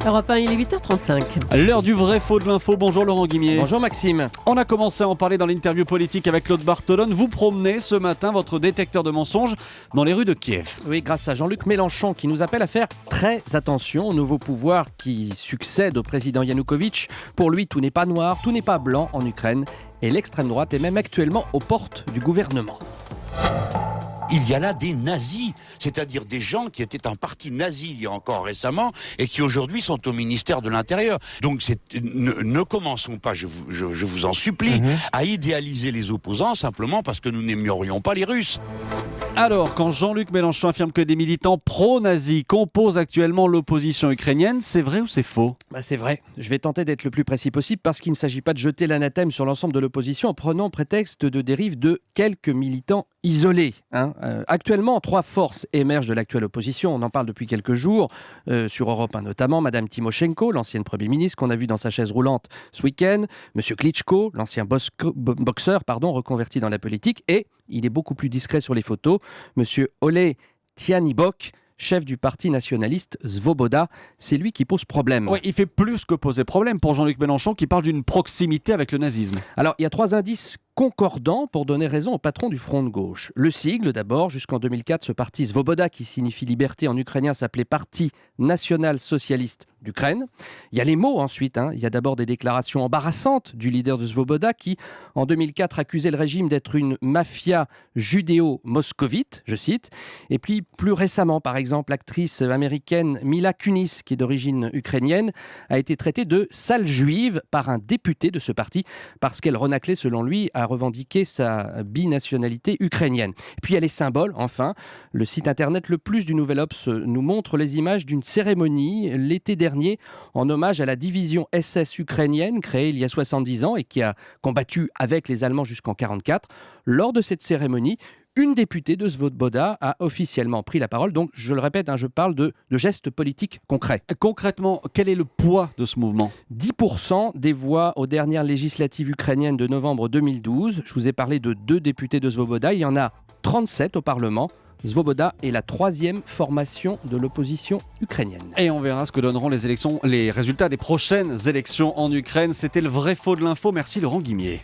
Europe 1, il est 8h35. L'heure du vrai faux de l'info. Bonjour Laurent Guimier. Bonjour Maxime. On a commencé à en parler dans l'interview politique avec Claude Barthelone. Vous promenez ce matin votre détecteur de mensonges dans les rues de Kiev. Oui, grâce à Jean-Luc Mélenchon qui nous appelle à faire très attention au nouveau pouvoir qui succède au président Yanukovych. Pour lui, tout n'est pas noir, tout n'est pas blanc en Ukraine et l'extrême droite est même actuellement aux portes du gouvernement. Il y a là des nazis, c'est-à-dire des gens qui étaient un parti nazi il y a encore récemment et qui aujourd'hui sont au ministère de l'Intérieur. Donc ne commençons pas, je vous en supplie, à idéaliser les opposants simplement parce que nous n'aimerions pas les Russes. Alors, quand Jean-Luc Mélenchon affirme que des militants pro-nazis composent actuellement l'opposition ukrainienne, c'est vrai ou c'est faux ? C'est vrai. Je vais tenter d'être le plus précis possible parce qu'il ne s'agit pas de jeter l'anathème sur l'ensemble de l'opposition en prenant prétexte de dérive de quelques militants isolés. Actuellement, 3 forces émergent de l'actuelle opposition. On en parle depuis quelques jours, sur Europe 1 notamment. Madame Tymoshenko, l'ancienne Premier ministre qu'on a vu dans sa chaise roulante ce week-end. Monsieur Klitschko, l'ancien boxeur, reconverti dans la politique. Et il est beaucoup plus discret sur les photos. Monsieur Oleh Tyanibok, chef du parti nationaliste Svoboda, c'est lui qui pose problème. Oui, il fait plus que poser problème pour Jean-Luc Mélenchon qui parle d'une proximité avec le nazisme. Alors, il y a 3 indices concordants pour donner raison au patron du Front de gauche. Le sigle d'abord, jusqu'en 2004, ce parti Svoboda, qui signifie liberté en ukrainien, s'appelait Parti national socialiste d'Ukraine. Il y a les mots ensuite. Il y a d'abord des déclarations embarrassantes du leader de Svoboda qui, en 2004, accusait le régime d'être une mafia judéo-moscovite, je cite. Et puis, plus récemment, par exemple, l'actrice américaine Mila Kunis, qui est d'origine ukrainienne, a été traitée de sale juive par un député de ce parti parce qu'elle renaclait, selon lui, à revendiquer sa binationalité ukrainienne. Puis il y a les symboles, enfin. Le site internet Le Plus du Nouvel Obs nous montre les images d'une cérémonie l'été dernier en hommage à la division SS ukrainienne créée il y a 70 ans et qui a combattu avec les Allemands jusqu'en 1944. Lors de cette cérémonie, une députée de Svoboda a officiellement pris la parole. Donc, je le répète, je parle de gestes politiques concrets. Concrètement, quel est le poids de ce mouvement ? 10% des voix aux dernières législatives ukrainiennes de novembre 2012. Je vous ai parlé de 2 députés de Svoboda. Il y en a 37 au Parlement. Svoboda est la 3e formation de l'opposition ukrainienne. Et on verra ce que donneront les résultats des prochaines élections en Ukraine. C'était le vrai faux de l'info. Merci Laurent Guimier.